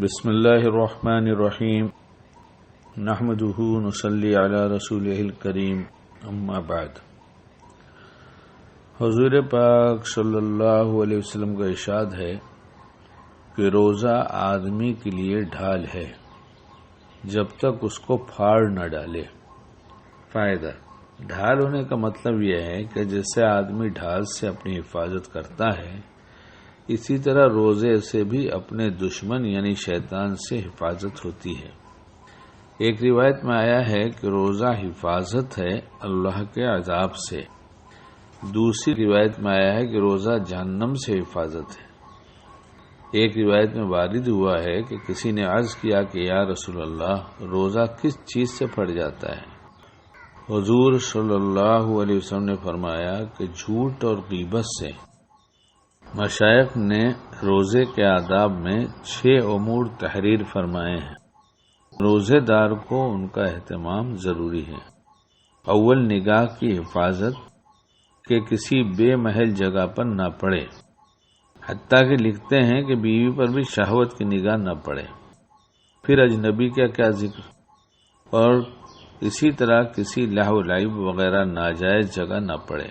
بسم اللہ الرحمن الرحیم نحمدہ نصلی علی رسولہ الکریم اما بعد۔ حضور پاک صلی اللہ علیہ وسلم کا ارشاد ہے کہ روزہ آدمی کے لیے ڈھال ہے جب تک اس کو پھاڑ نہ ڈالے۔ فائدہ: ڈھال ہونے کا مطلب یہ ہے کہ جیسے آدمی ڈھال سے اپنی حفاظت کرتا ہے، اسی طرح روزے سے بھی اپنے دشمن یعنی شیطان سے حفاظت ہوتی ہے۔ ایک روایت میں آیا ہے کہ روزہ حفاظت ہے اللہ کے عذاب سے۔ دوسری روایت میں آیا ہے کہ روزہ جہنم سے حفاظت ہے۔ ایک روایت میں وارد ہوا ہے کہ کسی نے عرض کیا کہ یا رسول اللہ، روزہ کس چیز سے پھٹ جاتا ہے؟ حضور صلی اللہ علیہ وسلم نے فرمایا کہ جھوٹ اور غیبت سے۔ مشائخ نے روزے کے آداب میں 6 امور تحریر فرمائے ہیں۔ روزے دار کو ان کا اہتمام ضروری ہے۔ اول، نگاہ کی حفاظت کہ کسی بے محل جگہ پر نہ پڑے، حتیٰ کہ لکھتے ہیں کہ بیوی پر بھی شہوت کی نگاہ نہ پڑے۔ پھر اجنبی کا کیا ذکر، اور اسی طرح کسی لہو و لعب وغیرہ ناجائز جگہ نہ پڑے۔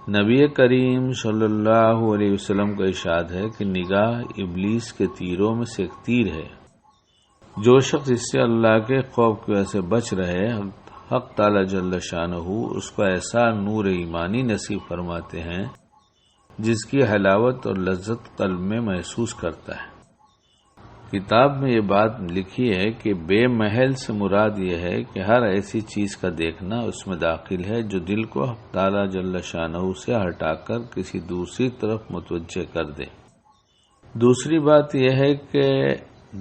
نبی کریم صلی اللہ علیہ وسلم کا ارشاد ہے کہ نگاہ ابلیس کے تیروں میں سے ایک تیر ہے۔ جو شخص اس سے اللہ کے خوف کی وجہ سے بچ رہے، حق تعالی جل شانہ اس کو ایسا نور ایمانی نصیب فرماتے ہیں جس کی حلاوت اور لذت قلب میں محسوس کرتا ہے۔ کتاب میں یہ بات لکھی ہے کہ بے محل سے مراد یہ ہے کہ ہر ایسی چیز کا دیکھنا اس میں داخل ہے جو دل کو حق تعالی جل شانہ سے ہٹا کر کسی دوسری طرف متوجہ کر دے۔ دوسری بات یہ ہے کہ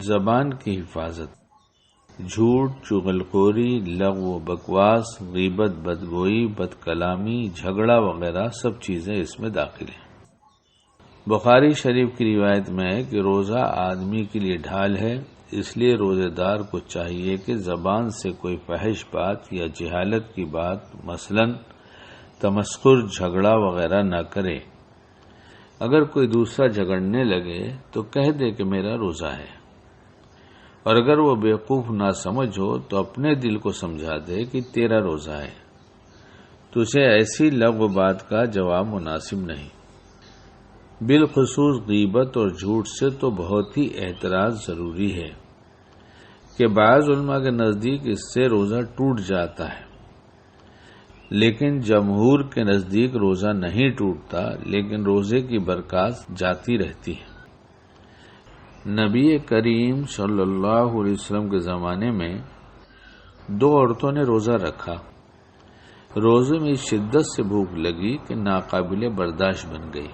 زبان کی حفاظت۔ جھوٹ، چغلخوری، لغو و بکواس، غیبت، بدگوئی، بد کلامی، جھگڑا وغیرہ سب چیزیں اس میں داخل ہیں۔ بخاری شریف کی روایت میں ہے کہ روزہ آدمی کے لیے ڈھال ہے، اس لیے روزے دار کو چاہیے کہ زبان سے کوئی فحش بات یا جہالت کی بات، مثلا تمسخر، جھگڑا وغیرہ نہ کرے۔ اگر کوئی دوسرا جھگڑنے لگے تو کہہ دے کہ میرا روزہ ہے، اور اگر وہ بیوقوف نہ سمجھ ہو تو اپنے دل کو سمجھا دے کہ تیرا روزہ ہے، تو اسے ایسی لغو بات کا جواب مناسب نہیں۔ بالخصوص غیبت اور جھوٹ سے تو بہت ہی احتراز ضروری ہے کہ بعض علماء کے نزدیک اس سے روزہ ٹوٹ جاتا ہے، لیکن جمہور کے نزدیک روزہ نہیں ٹوٹتا، لیکن روزے کی برکات جاتی رہتی ہے۔ نبی کریم صلی اللہ علیہ وسلم کے زمانے میں 2 عورتوں نے روزہ رکھا۔ روزے میں شدت سے بھوک لگی کہ ناقابل برداشت بن گئی،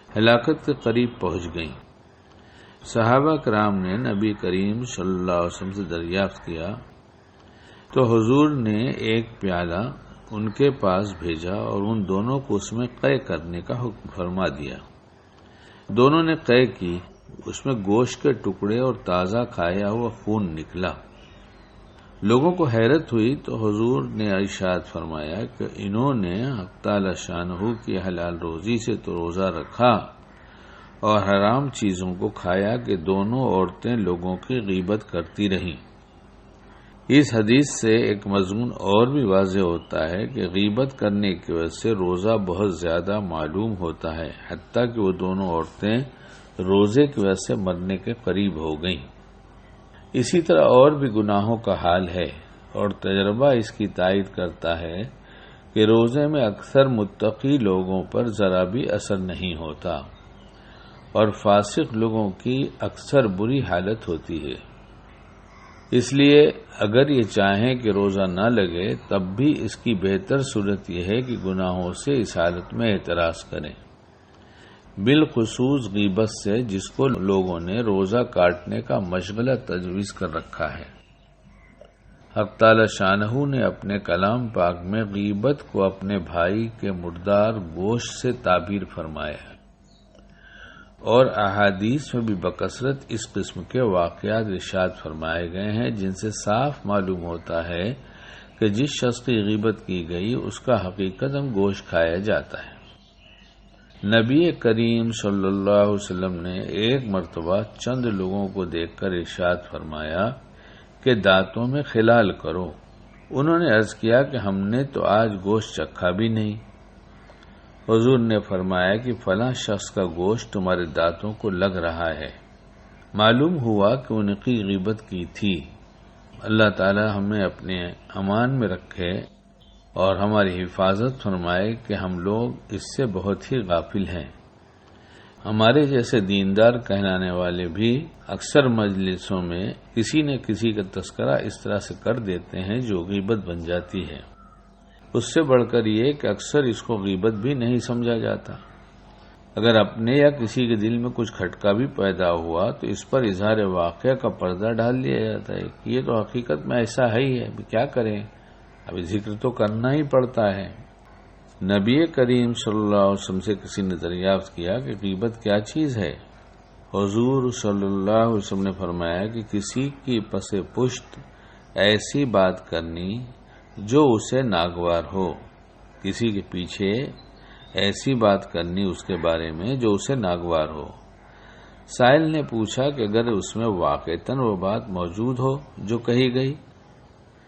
ہلاکت کے قریب پہنچ گئیں۔ صحابہ کرام نے نبی کریم صلی اللہ علیہ وسلم سے دریافت کیا تو حضور نے ایک پیالہ ان کے پاس بھیجا اور ان دونوں کو اس میں قے کرنے کا حکم فرما دیا۔ دونوں نے قے کی، اس میں گوشت کے ٹکڑے اور تازہ کھایا ہوا خون نکلا۔ لوگوں کو حیرت ہوئی تو حضور نے ارشاد فرمایا کہ انہوں نے حق تعالی شانہ کی حلال روزی سے تو روزہ رکھا اور حرام چیزوں کو کھایا کہ دونوں عورتیں لوگوں کی غیبت کرتی رہیں۔ اس حدیث سے ایک مضمون اور بھی واضح ہوتا ہے کہ غیبت کرنے کی وجہ سے روزہ بہت زیادہ معلوم ہوتا ہے، حتیٰ کہ وہ دونوں عورتیں روزے کی وجہ سے مرنے کے قریب ہو گئیں۔ اسی طرح اور بھی گناہوں کا حال ہے، اور تجربہ اس کی تائید کرتا ہے کہ روزے میں اکثر متقی لوگوں پر ذرا بھی اثر نہیں ہوتا، اور فاسق لوگوں کی اکثر بری حالت ہوتی ہے۔ اس لیے اگر یہ چاہیں کہ روزہ نہ لگے، تب بھی اس کی بہتر صورت یہ ہے کہ گناہوں سے اس حالت میں اعتراض کریں، بالخصوص غیبت سے، جس کو لوگوں نے روزہ کاٹنے کا مشغلہ تجویز کر رکھا ہے۔ حق تعالی شانہ نے اپنے کلام پاک میں غیبت کو اپنے بھائی کے مردار گوشت سے تعبیر فرمایا ہے، اور احادیث میں بھی بکثرت اس قسم کے واقعات ارشاد فرمائے گئے ہیں، جن سے صاف معلوم ہوتا ہے کہ جس شخص کی غیبت کی گئی اس کا حقیقتاً گوشت کھایا جاتا ہے۔ نبی کریم صلی اللہ علیہ وسلم نے ایک مرتبہ چند لوگوں کو دیکھ کر ارشاد فرمایا کہ دانتوں میں خلال کرو۔ انہوں نے عرض کیا کہ ہم نے تو آج گوشت چکھا بھی نہیں۔ حضور نے فرمایا کہ فلاں شخص کا گوشت تمہارے دانتوں کو لگ رہا ہے۔ معلوم ہوا کہ ان کی غیبت کی تھی۔ اللہ تعالی ہمیں اپنے امان میں رکھے اور ہماری حفاظت فرمائے کہ ہم لوگ اس سے بہت ہی غافل ہیں۔ ہمارے جیسے دیندار کہلانے والے بھی اکثر مجلسوں میں کسی نہ کسی کا تذکرہ اس طرح سے کر دیتے ہیں جو غیبت بن جاتی ہے۔ اس سے بڑھ کر یہ کہ اکثر اس کو غیبت بھی نہیں سمجھا جاتا۔ اگر اپنے یا کسی کے دل میں کچھ کھٹکا بھی پیدا ہوا تو اس پر اظہار واقعہ کا پردہ ڈال دیا جاتا ہے کہ یہ تو حقیقت میں ایسا ہے ہی ہے، ابھی کیا کریں، ابھی ذکر تو کرنا ہی پڑتا ہے۔ نبی کریم صلی اللہ علیہ وسلم سے کسی نے دریافت کیا کہ غیبت کیا چیز ہے؟ حضور صلی اللہ علیہ وسلم نے فرمایا کہ کسی کی پس پشت ایسی بات کرنی جو اسے ناگوار ہو، کسی کے پیچھے ایسی بات کرنی اس کے بارے میں جو اسے ناگوار ہو۔ سائل نے پوچھا کہ اگر اس میں واقعتاً وہ بات موجود ہو جو کہی گئی؟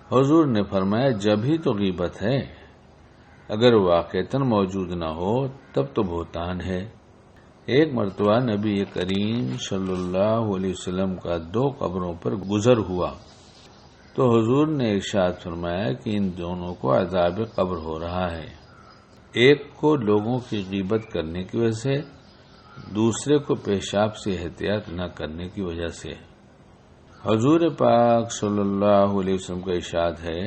حضور نے فرمایا جب ہی تو غیبت ہے، اگر واقعتاً موجود نہ ہو تب تو بہتان ہے۔ ایک مرتبہ نبی کریم صلی اللہ علیہ وسلم کا 2 قبروں پر گزر ہوا تو حضور نے ارشاد فرمایا کہ ان دونوں کو عذاب قبر ہو رہا ہے، ایک کو لوگوں کی غیبت کرنے کی وجہ سے، دوسرے کو پیشاب سے احتیاط نہ کرنے کی وجہ سے۔ حضور پاک صلی اللہ علیہ وسلم کا ارشاد ہے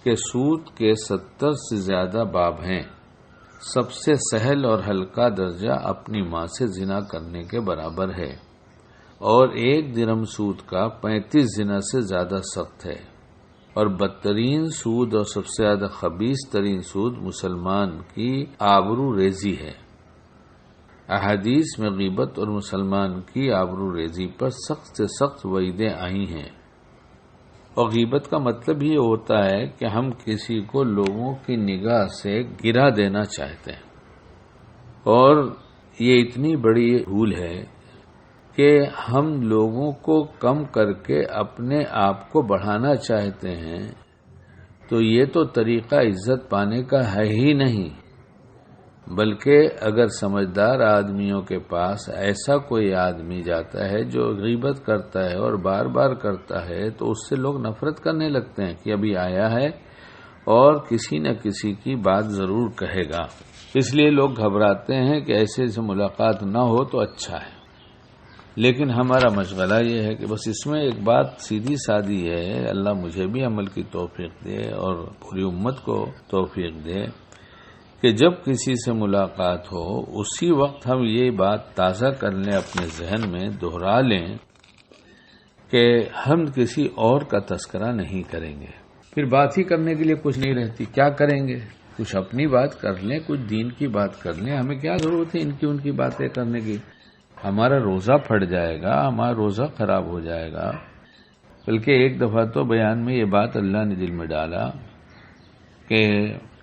کہ سود کے 70 سے زیادہ باب ہیں، سب سے سہل اور ہلکا درجہ اپنی ماں سے زنا کرنے کے برابر ہے، اور 1 درہم سود کا 35 زنا سے زیادہ سخت ہے، اور بدترین سود اور سب سے زیادہ خبیث ترین سود مسلمان کی آبرو ریزی ہے۔ احادیث میں غیبت اور مسلمان کی آبرو ریزی پر سخت سے سخت وعیدیں آئی ہیں، اور غیبت کا مطلب یہ ہوتا ہے کہ ہم کسی کو لوگوں کی نگاہ سے گرا دینا چاہتے ہیں، اور یہ اتنی بڑی بھول ہے کہ ہم لوگوں کو کم کر کے اپنے آپ کو بڑھانا چاہتے ہیں، تو یہ تو طریقہ عزت پانے کا ہے ہی نہیں، بلکہ اگر سمجھدار آدمیوں کے پاس ایسا کوئی آدمی جاتا ہے جو غیبت کرتا ہے اور بار بار کرتا ہے تو اس سے لوگ نفرت کرنے لگتے ہیں کہ ابھی آیا ہے اور کسی نہ کسی کی بات ضرور کہے گا، اس لیے لوگ گھبراتے ہیں کہ ایسے سے ملاقات نہ ہو تو اچھا ہے۔ لیکن ہمارا مشغلہ یہ ہے کہ بس اس میں ایک بات سیدھی سادی ہے، اللہ مجھے بھی عمل کی توفیق دے اور پوری امت کو توفیق دے کہ جب کسی سے ملاقات ہو اسی وقت ہم یہ بات تازہ کر لیں، اپنے ذہن میں دہرا لیں کہ ہم کسی اور کا تذکرہ نہیں کریں گے، پھر بات ہی کرنے کے لیے کچھ نہیں رہتی، کیا کریں گے؟ کچھ اپنی بات کر لیں، کچھ دین کی بات کر لیں، ہمیں کیا ضرورت ہے ان کی باتیں کرنے کی؟ ہمارا روزہ پھٹ جائے گا، ہمارا روزہ خراب ہو جائے گا۔ بلکہ ایک دفعہ تو بیان میں یہ بات اللہ نے دل میں ڈالا کہ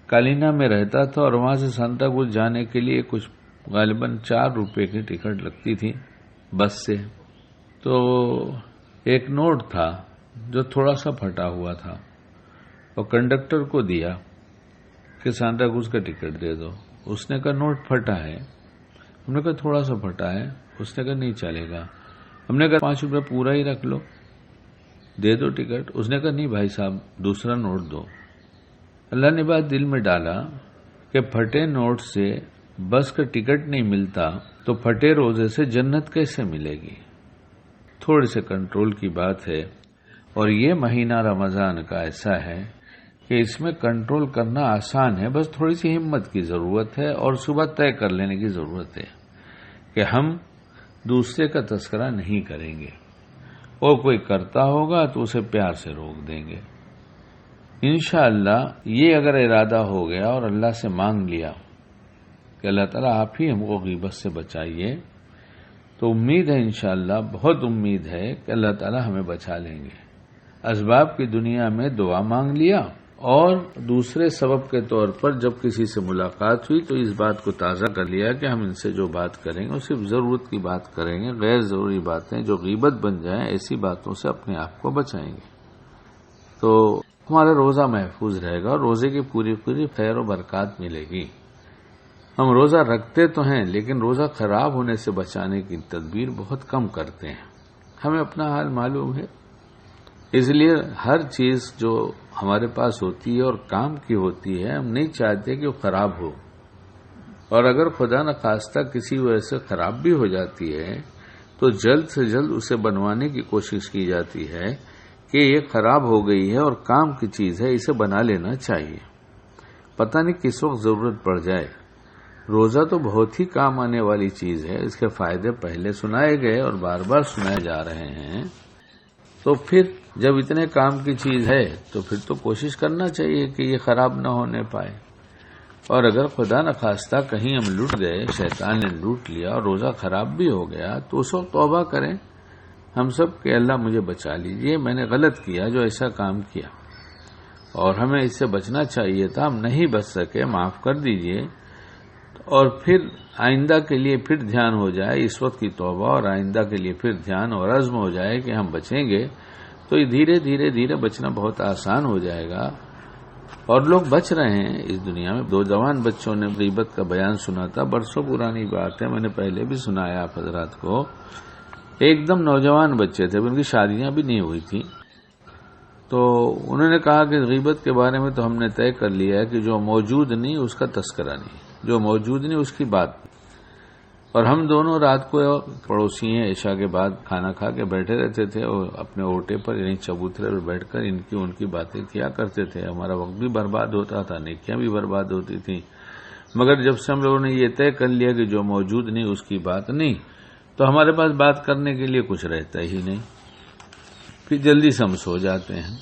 کالینا میں رہتا تھا اور وہاں سے سانتا کروز جانے کے لیے کچھ غالباً 4 روپے کی ٹکٹ لگتی تھی بس سے، تو ایک نوٹ تھا جو تھوڑا سا پھٹا ہوا تھا اور کنڈکٹر کو دیا کہ سانتا کروز کا ٹکٹ دے دو۔ اس نے کہا نوٹ پھٹا ہے، ہم نے کہا تھوڑا سا پھٹا ہے، اس نے کہا نہیں چلے گا، ہم نے کہا 5 روپے پورا ہی رکھ لو، دے دو ٹکٹ۔ اس نے کہا نہیں بھائی صاحب دوسرا نوٹ دو۔ اللہ نے بات دل میں ڈالا کہ پھٹے نوٹ سے بس کا ٹکٹ نہیں ملتا تو پھٹے روزے سے جنت کیسے ملے گی؟ تھوڑے سے کنٹرول کی بات ہے، اور یہ مہینہ رمضان کا ایسا ہے کہ اس میں کنٹرول کرنا آسان ہے، بس تھوڑی سی ہمت کی ضرورت ہے اور صبح طے کر لینے کی ضرورت ہے کہ ہم دوسرے کا تذکرہ نہیں کریں گے، اور کوئی کرتا ہوگا تو اسے پیار سے روک دیں گے۔ انشاءاللہ یہ اگر ارادہ ہو گیا اور اللہ سے مانگ لیا کہ اللہ تعالیٰ آپ ہی ہم کو غیبت سے بچائیے، تو امید ہے انشاءاللہ، بہت امید ہے کہ اللہ تعالیٰ ہمیں بچا لیں گے۔ اسباب کی دنیا میں دعا مانگ لیا اور دوسرے سبب کے طور پر جب کسی سے ملاقات ہوئی تو اس بات کو تازہ کر لیا کہ ہم ان سے جو بات کریں گے وہ صرف ضرورت کی بات کریں گے، غیر ضروری باتیں جو غیبت بن جائیں ایسی باتوں سے اپنے آپ کو بچائیں گے، تو ہمارا روزہ محفوظ رہے گا اور روزے کی پوری خیر و برکات ملے گی۔ ہم روزہ رکھتے تو ہیں لیکن روزہ خراب ہونے سے بچانے کی تدبیر بہت کم کرتے ہیں، ہمیں اپنا حال معلوم ہے، اس لیے ہر چیز جو ہمارے پاس ہوتی ہے اور کام کی ہوتی ہے ہم نہیں چاہتے کہ وہ خراب ہو، اور اگر خدا نخواستہ کسی وجہ سے خراب بھی ہو جاتی ہے تو جلد سے جلد اسے بنوانے کی کوشش کی جاتی ہے کہ یہ خراب ہو گئی ہے اور کام کی چیز ہے، اسے بنا لینا چاہیے، پتہ نہیں کس وقت ضرورت پڑ جائے۔ روزہ تو بہت ہی کام آنے والی چیز ہے، اس کے فائدے پہلے سنائے گئے اور بار بار سنائے جا رہے ہیں، تو پھر جب اتنے کام کی چیز ہے تو پھر تو کوشش کرنا چاہیے کہ یہ خراب نہ ہونے پائے، اور اگر خدا نخواستہ کہیں ہم لٹ گئے، شیطان نے لوٹ لیا اور روزہ خراب بھی ہو گیا تو اس وقت توبہ کریں ہم سب کہ اللہ مجھے بچا لیجئے، میں نے غلط کیا جو ایسا کام کیا اور ہمیں اس سے بچنا چاہیے تھا، ہم نہیں بچ سکے، معاف کر دیجئے، اور پھر آئندہ کے لیے پھر دھیان ہو جائے، اس وقت کی توبہ اور آئندہ کے لیے پھر دھیان اور عزم ہو جائے کہ ہم بچیں گے، تو یہ دھیرے بچنا بہت آسان ہو جائے گا، اور لوگ بچ رہے ہیں اس دنیا میں۔ 2 جوان بچوں نے غیبت کا بیان سنا تھا، برسوں پرانی بات ہے، میں نے پہلے بھی سنایا آپ حضرات کو، ایک دم نوجوان بچے تھے، ان کی شادیاں بھی نہیں ہوئی تھی، تو انہوں نے کہا کہ غیبت کے بارے میں تو ہم نے طے کر لیا ہے کہ جو موجود نہیں اس کا تذکرہ نہیں، جو موجود نہیں اس کی بات نہیں، اور ہم دونوں رات کو پڑوسی ہیں، عشاء کے بعد کھانا کھا کے بیٹھے رہتے تھے اور اپنے اوٹے پر یعنی چبوترے پر بیٹھ کر ان کی باتیں کیا کرتے تھے، ہمارا وقت بھی برباد ہوتا تھا، نیکیاں بھی برباد ہوتی تھیں، مگر جب سے ہم لوگوں نے یہ طے کر لیا کہ جو موجود نہیں اس کی بات نہیں، تو ہمارے پاس بات کرنے کے لیے کچھ رہتا ہی نہیں، پھر جلدی سے ہم سو جاتے ہیں۔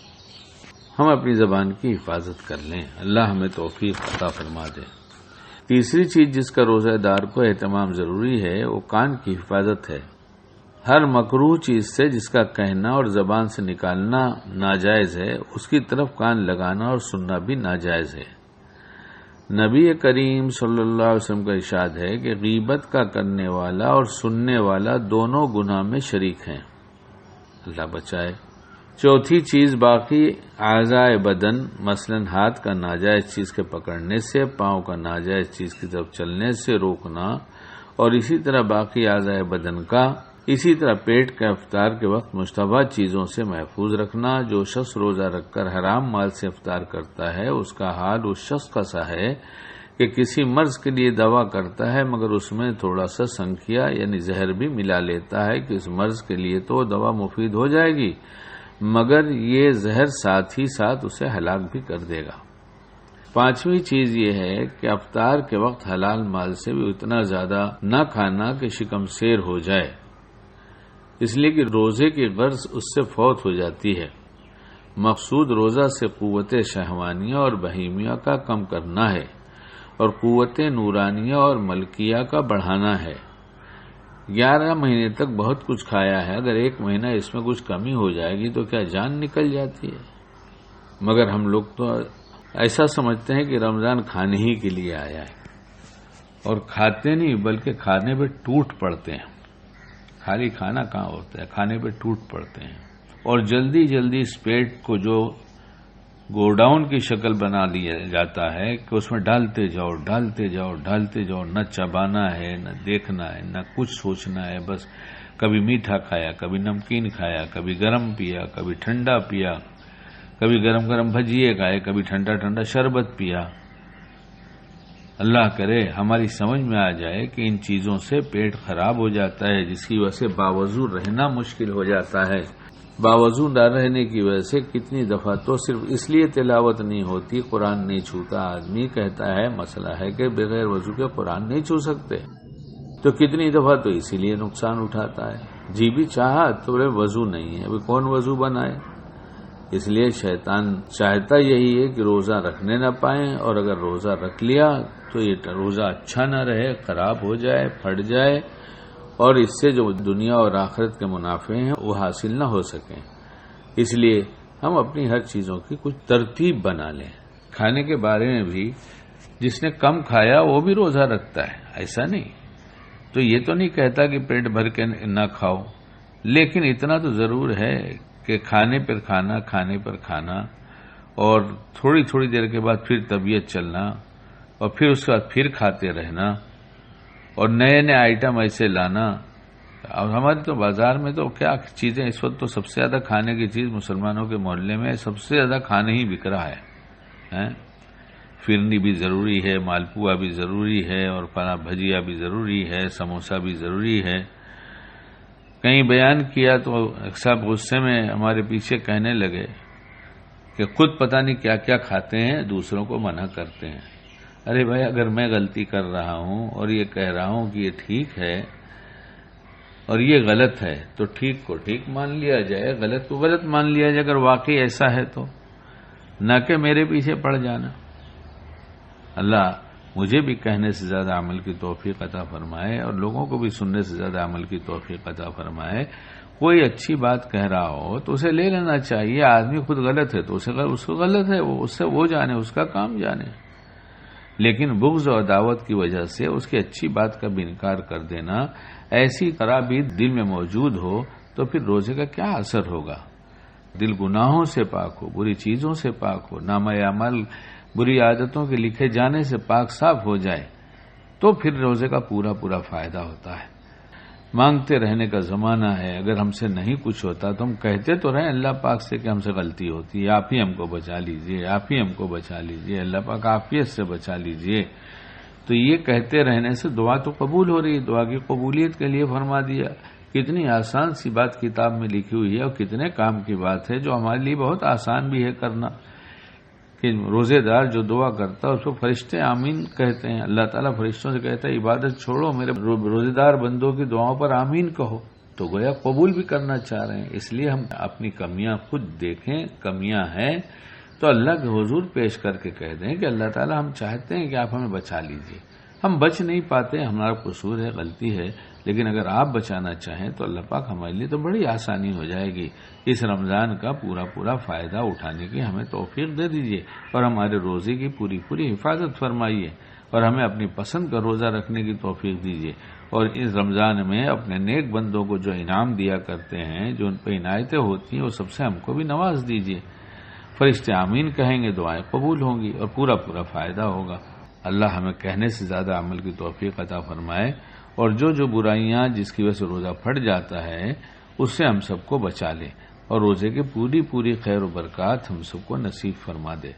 ہم اپنی زبان کی حفاظت کر لیں، اللہ ہمیں توفیق عطا فرما دے۔ تیسری چیز جس کا روزہ دار کو اہتمام ضروری ہے وہ کان کی حفاظت ہے، ہر مکروہ چیز سے جس کا کہنا اور زبان سے نکالنا ناجائز ہے اس کی طرف کان لگانا اور سننا بھی ناجائز ہے۔ نبی کریم صلی اللہ علیہ وسلم کا ارشاد ہے کہ غیبت کا کرنے والا اور سننے والا دونوں گناہ میں شریک ہیں، اللہ بچائے۔ چوتھی چیز باقی اعضائے بدن مثلا ہاتھ کا ناجائز چیز کے پکڑنے سے، پاؤں کا ناجائز چیز کی طرف چلنے سے روکنا، اور اسی طرح باقی اعضائے بدن کا، اسی طرح پیٹ کا افطار کے وقت مشتبہ چیزوں سے محفوظ رکھنا۔ جو شخص روزہ رکھ کر حرام مال سے افطار کرتا ہے اس کا حال اس شخص کا سا ہے کہ کسی مرض کے لیے دوا کرتا ہے مگر اس میں تھوڑا سا سنکھیا یعنی زہر بھی ملا لیتا ہے کہ اس مرض کے لیے تو دوا مفید ہو جائے گی مگر یہ زہر ساتھ ہی ساتھ اسے ہلاک بھی کر دے گا۔ پانچویں چیز یہ ہے کہ افطار کے وقت حلال مال سے بھی اتنا زیادہ نہ کھانا کہ شکم سیر ہو جائے، اس لیے کہ روزے کی غرض اس سے فوت ہو جاتی ہے۔ مقصود روزہ سے قوت شہوانیہ اور بہیمیہ کا کم کرنا ہے اور قوت نورانیہ اور ملکیہ کا بڑھانا ہے۔ 11 مہینے تک بہت کچھ کھایا ہے، اگر 1 مہینہ اس میں کچھ کمی ہو جائے گی تو کیا جان نکل جاتی ہے؟ مگر ہم لوگ تو ایسا سمجھتے ہیں کہ رمضان کھانے ہی کے لیے آیا ہے، اور کھاتے نہیں بلکہ کھانے پہ ٹوٹ پڑتے ہیں۔ خالی کھانا کہاں ہوتا ہے، کھانے پہ ٹوٹ پڑتے ہیں، اور جلدی جلدی اس پیٹ کو جو گوڈاؤن کی شکل بنا دیا جاتا ہے کہ اس میں ڈالتے جاؤ، نہ چبانا ہے، نہ دیکھنا ہے، نہ کچھ سوچنا ہے، بس کبھی میٹھا کھایا، کبھی نمکین کھایا، کبھی گرم پیا، کبھی ٹھنڈا پیا، کبھی گرم گرم بھجیے کھائے، کبھی ٹھنڈا ٹھنڈا شربت پیا۔ اللہ کرے ہماری سمجھ میں آ جائے کہ ان چیزوں سے پیٹ خراب ہو جاتا ہے، جس کی وجہ سے باوضو رہنا مشکل ہو جاتا ہے۔ باوضو نہ رہنے کی وجہ سے کتنی دفعہ تو صرف اس لیے تلاوت نہیں ہوتی، قرآن نہیں چھوتا، آدمی کہتا ہے مسئلہ ہے کہ بغیر وضو کے قرآن نہیں چھو سکتے، تو کتنی دفعہ تو اسی لیے نقصان اٹھاتا ہے۔ جی بھی چاہا تو وضو نہیں ہے، ابھی کون وضو بنائے؟ اس لیے شیطان چاہتا یہی ہے کہ روزہ رکھنے نہ پائیں، اور اگر روزہ رکھ لیا تو یہ روزہ اچھا نہ رہے، خراب ہو جائے، پھٹ جائے، اور اس سے جو دنیا اور آخرت کے منافع ہیں وہ حاصل نہ ہو سکیں۔ اس لیے ہم اپنی ہر چیزوں کی کچھ ترتیب بنا لیں. کھانے کے بارے میں بھی جس نے کم کھایا وہ بھی روزہ رکھتا ہے، ایسا نہیں. تو یہ تو نہیں کہتا کہ پیٹ بھر کے نہ کھاؤ، لیکن اتنا تو ضرور ہے کہ کھانے پر کھانا اور تھوڑی تھوڑی دیر کے بعد پھر طبیعت چلنا اور پھر اس کے بعد پھر کھاتے رہنا اور نئے نئے آئٹم ایسے لانا. اور ہمارے تو بازار میں تو کیا چیزیں اس وقت تو سب سے زیادہ کھانے کی چیز مسلمانوں کے محلے میں سب سے زیادہ کھانے ہی بک رہا ہے. فرنی بھی ضروری ہے، مالپوا بھی ضروری ہے، اور فلاں بھجیا بھی ضروری ہے، سموسہ بھی ضروری ہے. کہیں بیان کیا تو صاحب غصے میں ہمارے پیچھے کہنے لگے کہ خود پتہ نہیں کیا کیا کھاتے ہیں، دوسروں کو منع کرتے ہیں. ارے بھائی، اگر میں غلطی کر رہا ہوں اور یہ کہہ رہا ہوں کہ یہ ٹھیک ہے اور یہ غلط ہے تو ٹھیک کو ٹھیک مان لیا جائے، غلط کو غلط مان لیا جائے. اگر واقعی ایسا ہے تو نہ کہ میرے پیچھے پڑ جانا. اللہ مجھے بھی کہنے سے زیادہ عمل کی توفیق عطا فرمائے اور لوگوں کو بھی سننے سے زیادہ عمل کی توفیق عطا فرمائے. کوئی اچھی بات کہہ رہا ہو تو اسے لے لینا چاہیے. آدمی خود غلط ہے تو اس کو غلط ہے، اس سے وہ جانے، اس کا کام جانے. لیکن بغض اور دعوت کی وجہ سے اس کی اچھی بات کا بھی انکار کر دینا، ایسی خرابی دل میں موجود ہو تو پھر روزے کا کیا اثر ہوگا؟ دل گناہوں سے پاک ہو، بری چیزوں سے پاک ہو، نامہ عمل بری عادتوں کے لکھے جانے سے پاک صاف ہو جائے تو پھر روزے کا پورا فائدہ ہوتا ہے. مانگتے رہنے کا زمانہ ہے. اگر ہم سے نہیں کچھ ہوتا تو ہم کہتے تو رہیں اللہ پاک سے کہ ہم سے غلطی ہوتی ہے، آپ ہی ہم کو بچا لیجئے، آپ ہی ہم کو بچا لیجئے، اللہ پاک عافیت سے بچا لیجئے. تو یہ کہتے رہنے سے دعا تو قبول ہو رہی ہے. دعا کی قبولیت کے لیے فرما دیا. کتنی آسان سی بات کتاب میں لکھی ہوئی ہے اور کتنے کام کی بات ہے جو ہمارے لیے بہت آسان بھی ہے کرنا. کہ روزے دار جو دعا کرتا ہے اس کو فرشتے آمین کہتے ہیں. اللہ تعالیٰ فرشتوں سے کہتا ہے عبادت چھوڑو، میرے روزے دار بندوں کی دعاؤں پر آمین کہو. تو گویا قبول بھی کرنا چاہ رہے ہیں. اس لیے ہم اپنی کمیاں خود دیکھیں، کمیاں ہیں تو اللہ کے حضور پیش کر کے کہہ دیں کہ اللہ تعالیٰ ہم چاہتے ہیں کہ آپ ہمیں بچا لیجیے. ہم بچ نہیں پاتے، ہمارا قصور ہے، غلطی ہے، لیکن اگر آپ بچانا چاہیں تو اللہ پاک ہمارے لیے تو بڑی آسانی ہو جائے گی. اس رمضان کا پورا فائدہ اٹھانے کی ہمیں توفیق دے دیجیے اور ہمارے روزے کی پوری حفاظت فرمائیے اور ہمیں اپنی پسند کا روزہ رکھنے کی توفیق دیجیے. اور اس رمضان میں اپنے نیک بندوں کو جو انعام دیا کرتے ہیں، جو ان پہ عنایتیں ہوتی ہیں، وہ سب سے ہم کو بھی نواز دیجیے. فرشتے آمین کہیں گے، دعائیں قبول ہوں گی اور پورا فائدہ ہوگا. اللہ ہمیں کہنے سے زیادہ عمل کی توفیق عطا فرمائے اور جو برائیاں جس کی وجہ سے روزہ پھٹ جاتا ہے اس سے ہم سب کو بچا لے اور روزے کی پوری خیر و برکات ہم سب کو نصیب فرما دے.